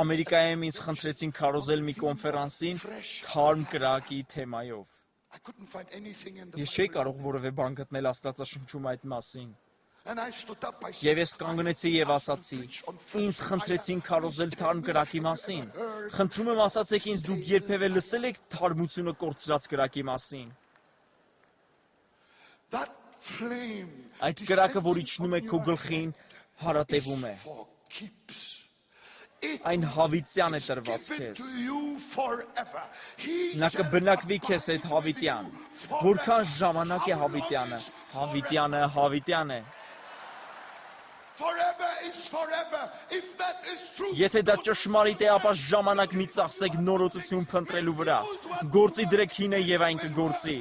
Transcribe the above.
Ամերիկայում ինձ խնդրեցին քարոզել մի կոնֆերանսին թարմ կրակի թեմայով։ Ես չէի կարող որևէ բան գտնել Աստվածաշնչում այդ մասին։ Եվ ես կանգնեցի և ասացի. ինձ խնդրեցին քարոզել թարմ կրակի մասին։ Խնդրում եմ ասացեք ինձ դուք երբևէ լսել եք թարմությունը կորցրած կրակի մասին։ Այդ կրակը, որ իջնում է քո գլխին, հարատևում է։ Այն հավիտյան է տրված քեզ։ Նա կբնակվի քեզ հետ հավիտյան։ Որքան ժամանակ է հավիտյանը։ Հավիտյան է։ Եթե դա ճշմարիտ է, ապա ժամանակ մի ծախսեք նորոցություն փնտրելու վրա։ Գործի դրեք հինը և այն կգործի։